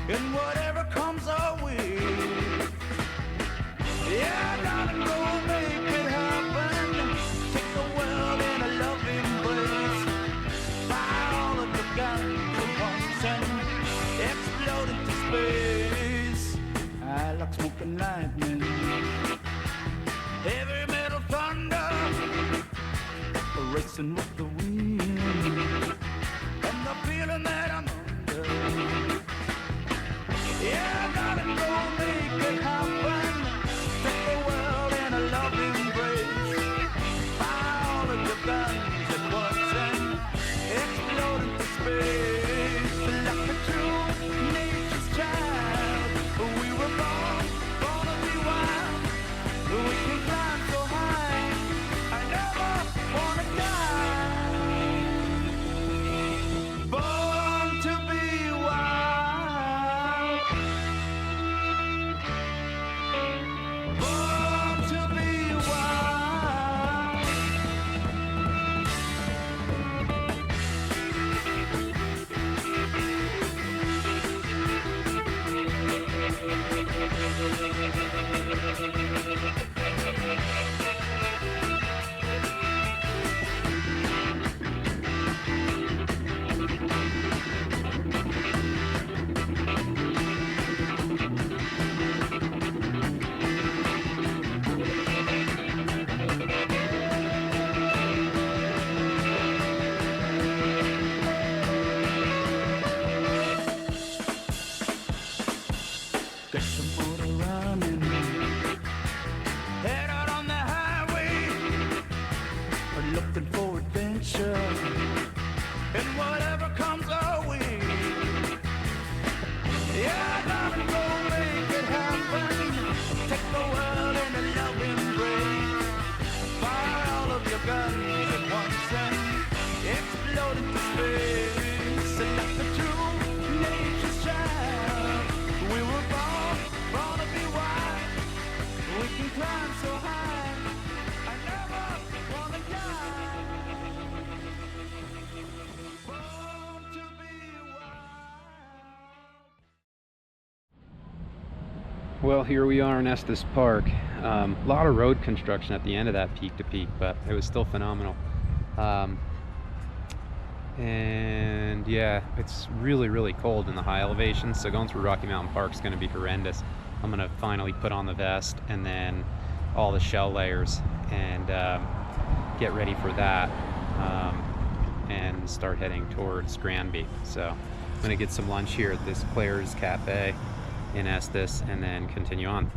and whatever comes our way. Yeah, darling, go make it happen. Take the world in a loving embrace. Fire all of your guns at once and explode into space. I like smoke and lightning, heavy metal thunder, racing with the wind, and the feeling that I'm under. Yeah, darling, go make it happen. Take the world in a loving embrace. Fire all of your guns at once and explode into space. Like a true nature's child, we were born to be wild. We can climb so high, I never wanna die. Born to be wild. Born to be wild. Get some motor running, head out on the highway, we're looking for adventure, and whatever comes our way. Yeah, darling, go make it happen. Take the world in a loving embrace. Fire all of your guns at once and explode into space. Like the true nature's child, we were born to be wild. We can climb so high, I never wanna die. Born to be wild. Well, here we are in Estes Park. A lot of road construction at the end of that peak to peak, but it was still phenomenal. And yeah, it's really cold in the high elevations, so going through Rocky Mountain Park is going to be horrendous. I'm going to finally put on the vest and then all the shell layers and get ready for that and start heading towards Granby. So I'm going to get some lunch here at this Claire's Cafe in Estes and then continue on.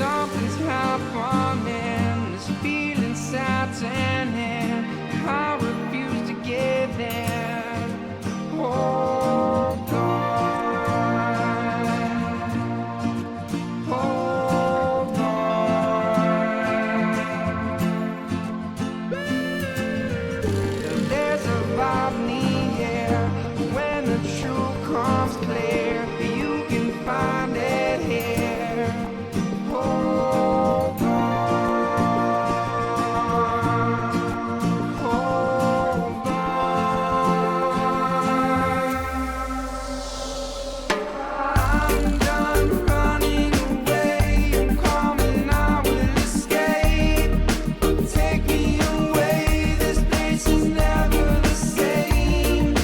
something's happening. This feeling certain, and I refuse to give in. Hold on, hold on. There's a vibe near when the truth comes clear. You can find it here. Hold on, hold on. I'm done running away. I'm coming, I will escape. Take me away. This place is never the same.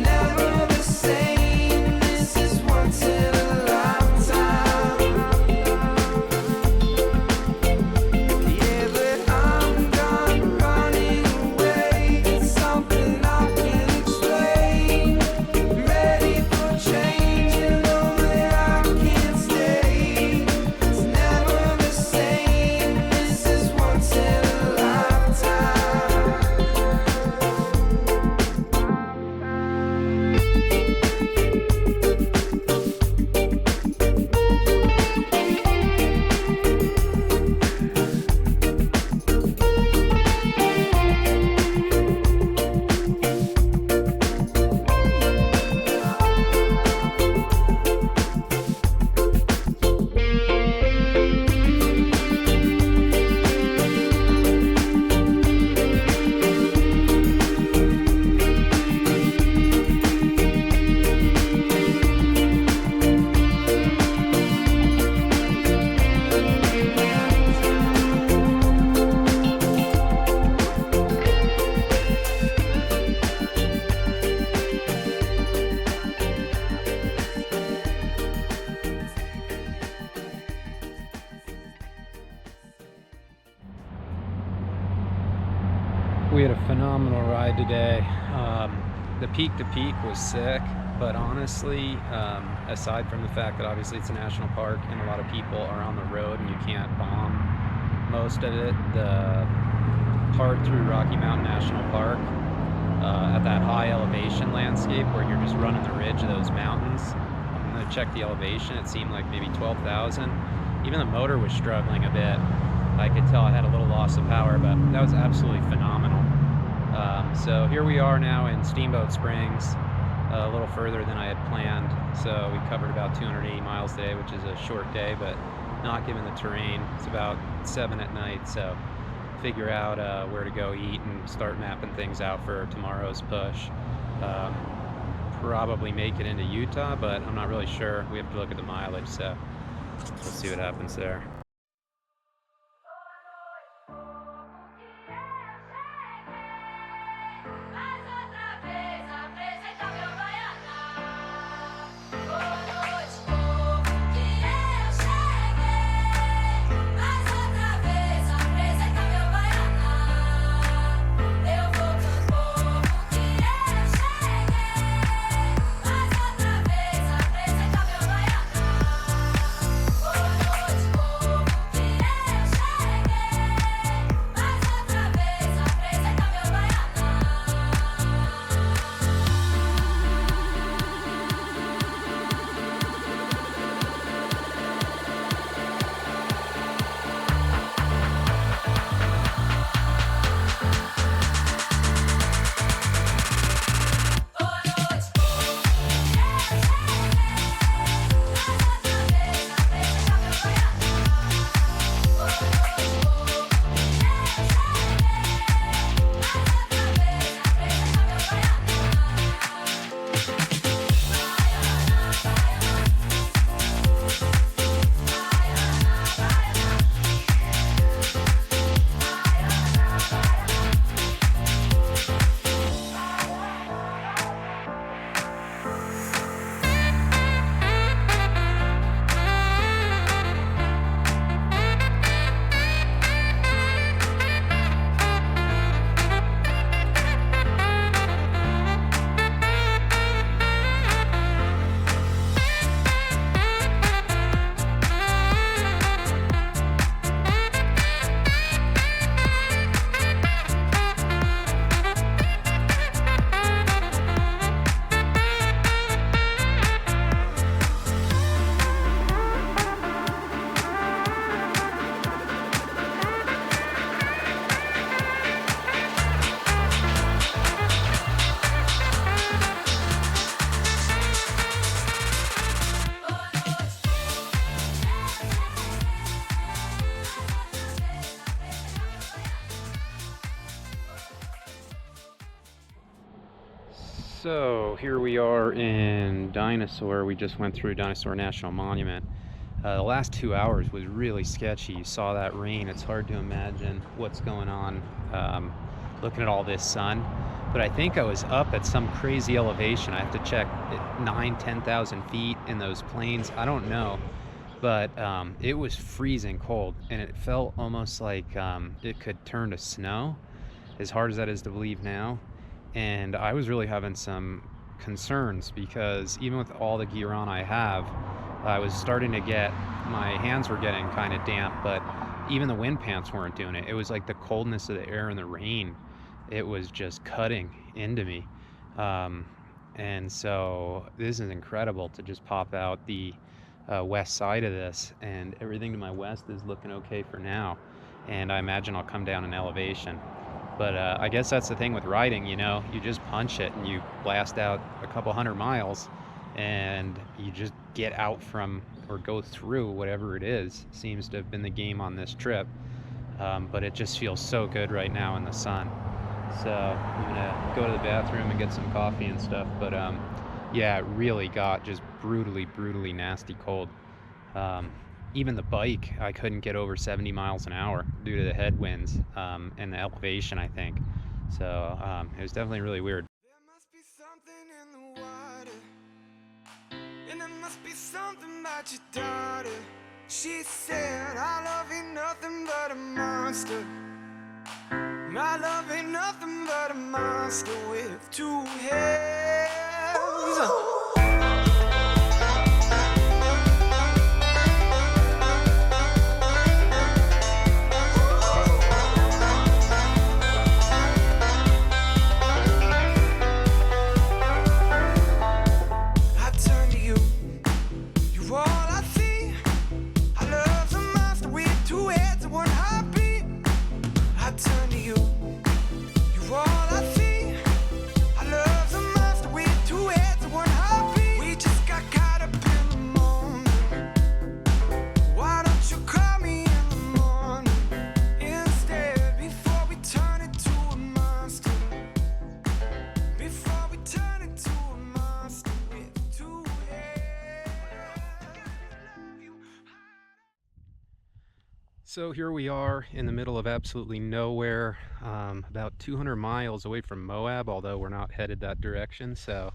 Never the same. This is once in a lifetime. Yeah, but I'm done running away. It's something I can't explain. Ready for change, you know that I can't stay. It's never the same. This is once in a lifetime. We had a phenomenal ride today. The peak to peak was sick, but honestly, aside from the fact that obviously it's a national park and a lot of people are on the road and you can't bomb most of it, the part through Rocky Mountain National Park at that high elevation landscape where you're just running the ridge of those mountains. I'm gonna check the elevation. It seemed like maybe 12,000. Even the motor was struggling a bit. I could tell I had a little loss of power, but that was absolutely phenomenal. So here we are now in Steamboat Springs, a little further than I had planned. So we covered about 280 miles today, which is a short day, but not given the terrain. It's about 7 at night, so figure out where to go eat and start mapping things out for tomorrow's push. Probably make it into Utah, but I'm not really sure. We have to look at the mileage, so we'll see what happens there. Boa noite, So here we are in Dinosaur. We just went through Dinosaur National Monument. The last 2 hours was really sketchy. You saw that rain. It's hard to imagine what's going on looking at all this sun. But I think I was up at some crazy elevation. I have to check 10,000 feet in those plains. I don't know. But it was freezing cold, and it felt almost like it could turn to snow, as hard as that is to believe now. And I was really having some concerns because even with all the gear on I have, I was starting to get, my hands were getting kind of damp, but even the wind pants weren't doing it. It was like the coldness of the air and the rain. It was just cutting into me. And so this is incredible to just pop out the west side of this, and everything to my west is looking okay for now. And I imagine I'll come down in elevation. But I guess that's the thing with riding, you know, you just punch it and you blast out a couple 100 miles and you just get out from or go through whatever it is. Seems to have been the game on this trip. But it just feels so good right now in the sun. So I'm gonna go to the bathroom and get some coffee and stuff. But yeah, it really got just brutally nasty cold. Even the bike, I couldn't get over 70 miles an hour due to the headwinds and the elevation, I think. So it was definitely really weird. There must be something in the water, and there must be something about your daughter. She said, "Our love ain't nothing but a monster. My love ain't nothing but a monster with two heads." So here we are in the middle of absolutely nowhere, about 200 miles away from Moab, although we're not headed that direction. So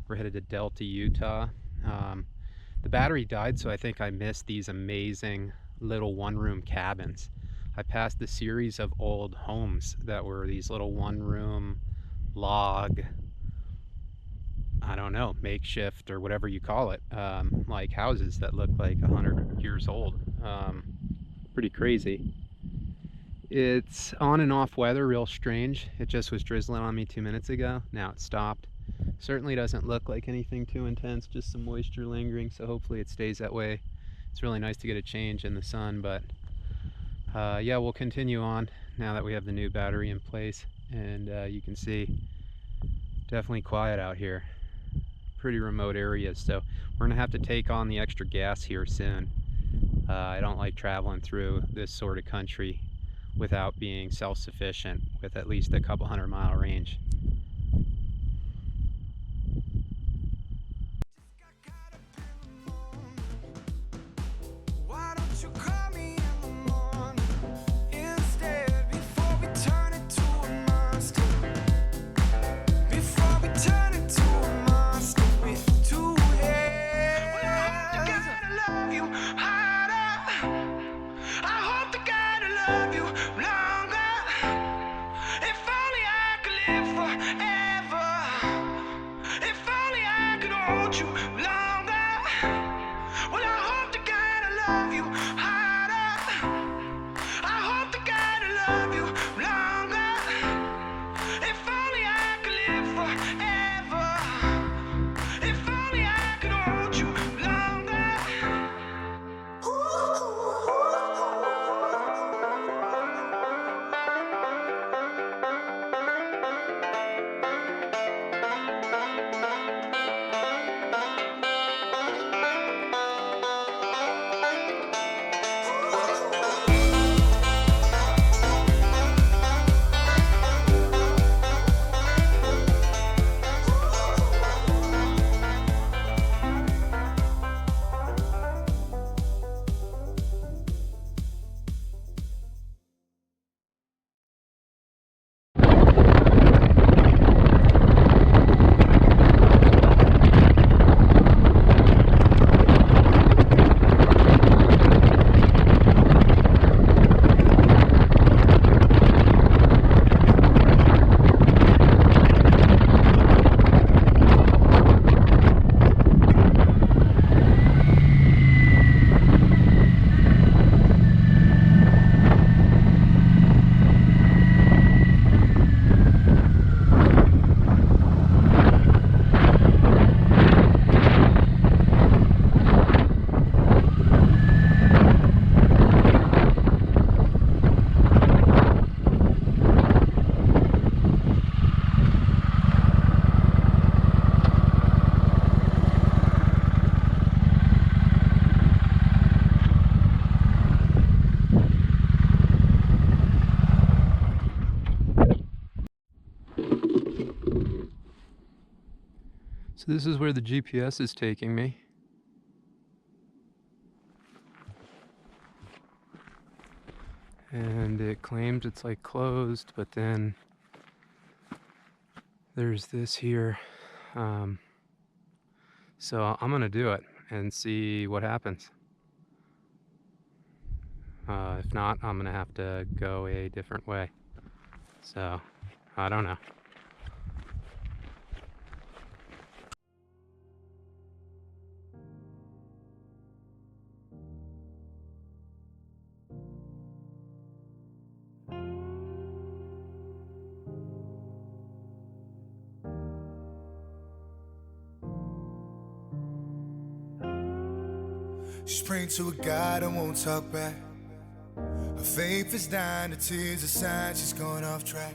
we're headed to Delta, Utah. The battery died, so I think I missed these amazing little one-room cabins. I passed a series of old homes that were these little one-room log, I don't know, makeshift or whatever you call it, like houses that look like 100 years old. Pretty crazy. It's on and off weather, real strange. It just was drizzling on me 2 minutes ago. Now it stopped. Certainly doesn't look like anything too intense, just some moisture lingering, so hopefully it stays that way. It's really nice to get a change in the sun, but yeah, we'll continue on now that we have the new battery in place. And you can see, definitely quiet out here. Pretty remote areas, so we're gonna have to take on the extra gas here soon. I don't like traveling through this sort of country without being self-sufficient with at least a couple 100-mile range. Why don't you call me in the morning instead, before we turn it to a monster? Before we turn it to a monster with two heads. Well, I hope to God I love you harder. I hope to God I love you longer. If only I could live forever. If only I could hold you longer. Well, I hope to God I love you harder. I hope to God I love you longer. If only I could live forever. If only I could hold you longer. So this is where the GPS is taking me. And it claims it's like closed, but then there's this here. So I'm gonna do it and see what happens. If not, I'm gonna have to go a different way. So I don't know. She's praying to a God and won't talk back. Her faith is dying, the tears are signs she's going off track.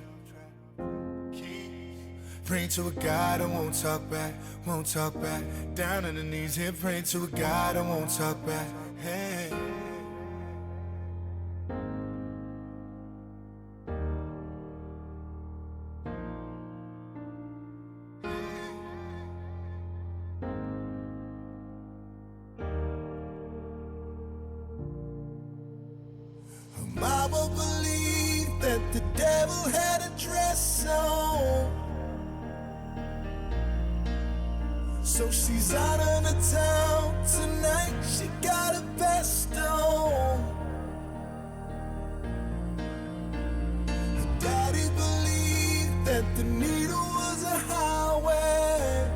Praying to a God and won't talk back, won't talk back. Down on her knees here, praying to a God and won't talk back. Hey. Mama believed that the devil had a dress on, so she's out on the town tonight. She got a vest on. Her daddy believed that the needle was a highway,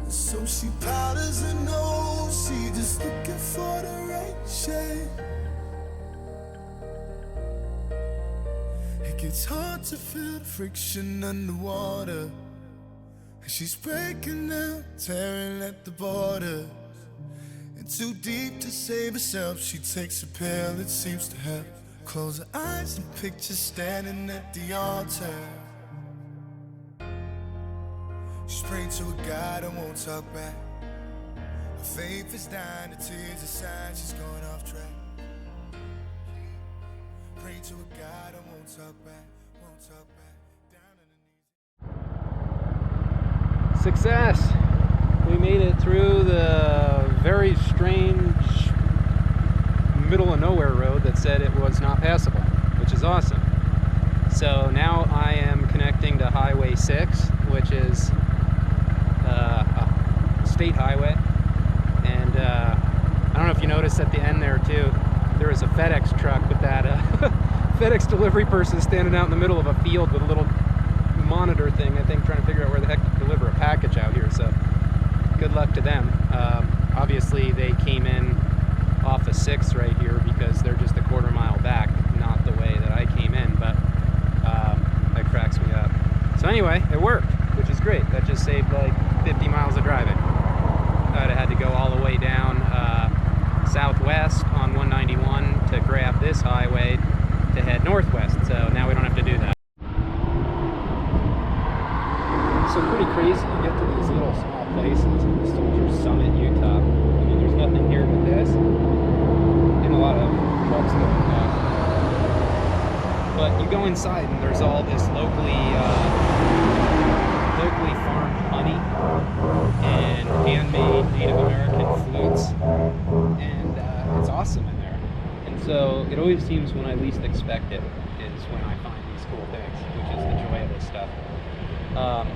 so she powders her nose. She just looking for the right shade. It gets hard to feel the friction underwater. She's breaking down, tearing at the border. And too deep to save herself, she takes a pill, it seems to help. Close her eyes and picture standing at the altar. She's praying to a God and won't talk back. Her faith is dying, the tears are signs she's going off track. Praying to a God and won't talk back, won't talk back. Down on her knees. Success! We made it through the very strange middle of nowhere road that said it was not passable, which is awesome. So now I am connecting to Highway 6, which is a state highway. And I don't know if you noticed at the end there too, there was a FedEx truck with that FedEx delivery person standing out in the middle of a field with a little monitor thing, I think, trying to figure out where the heck to deliver a package out here. So good luck to them. Obviously they came in off of 6 right here because they're just a quarter mile back, not the way that I came in, but that cracks me up. So anyway, it worked, which is great. That just saved like 50 miles of driving. I'd have had to go all the way down southwest on 191 to grab this highway to head northwest, so now we don't have to do that. So pretty crazy, you get to these little small places, Soldier Summit, Utah. I mean, there's nothing here but this, and a lot of trucks going past. But you go inside and there's all this locally farmed honey and handmade Native American flutes, and it's awesome in there. And so it always seems when I least expect it is when I find these cool things, which is the joy of this stuff.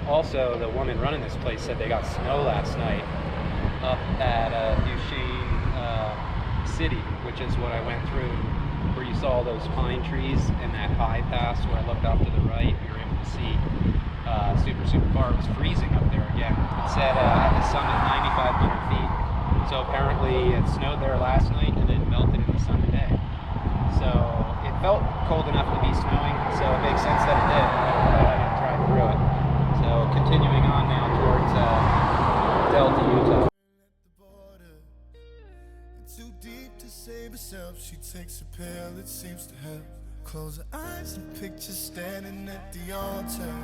Also, the woman running this place said they got snow last night up at Duchesne City, which is what I went through, where you saw those pine trees and that high pass where I looked off to the right. We were able to see super far. It was freezing up there again. It said at the summit 9,500 feet. So apparently it snowed there last night and then melted in the sun today. So it felt cold enough to be snowing, so it makes sense that it did. But I didn't drive through it. So continuing on now towards Delta, Utah. Too deep to save herself, she takes a pill, it seems to help. Close her eyes and picture standing at the altar.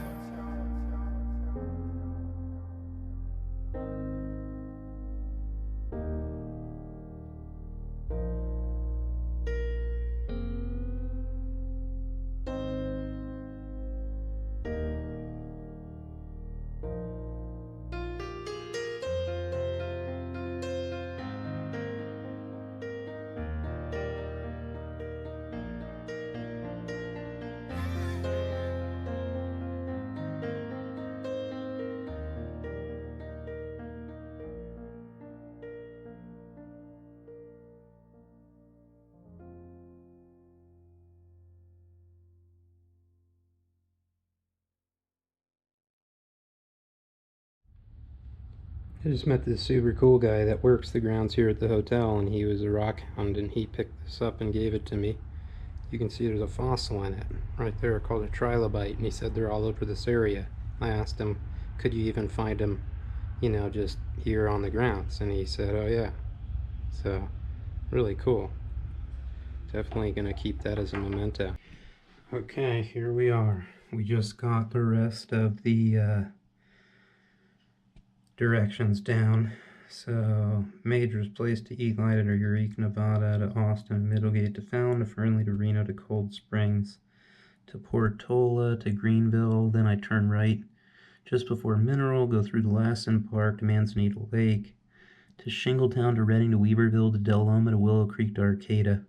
I just met this super cool guy that works the grounds here at the hotel, and he was a rock hound, and he picked this up and gave it to me. You can see there's a fossil in it right there called a trilobite, and he said they're all over this area. I asked him, could you even find them, you know, just here on the grounds? And he said, oh yeah. So, really cool. Definitely gonna keep that as a memento. Okay, here we are. We just got the rest of the directions down. So, Major's Place to Eli to Eureka, Nevada to Austin, Middlegate to Fountain to Fernley to Reno to Cold Springs to Portola to Greenville. Then I turn right just before Mineral, go through the Lassen Park to Manzanita Lake to Shingletown to Redding to Weaverville to Del Loma to Willow Creek to Arcata.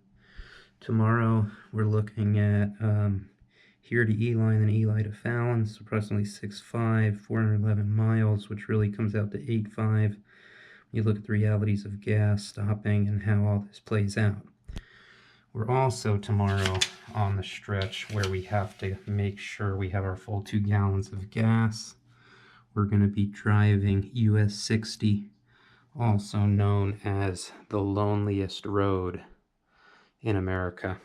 Tomorrow we're looking at here to Eli and then Eli to Fallon, so approximately 6.5, 411 miles, which really comes out to 8.5. You look at the realities of gas, stopping, and how all this plays out. We're also tomorrow on the stretch where we have to make sure we have our full 2 gallons of gas. We're going to be driving US 60, also known as the loneliest road in America.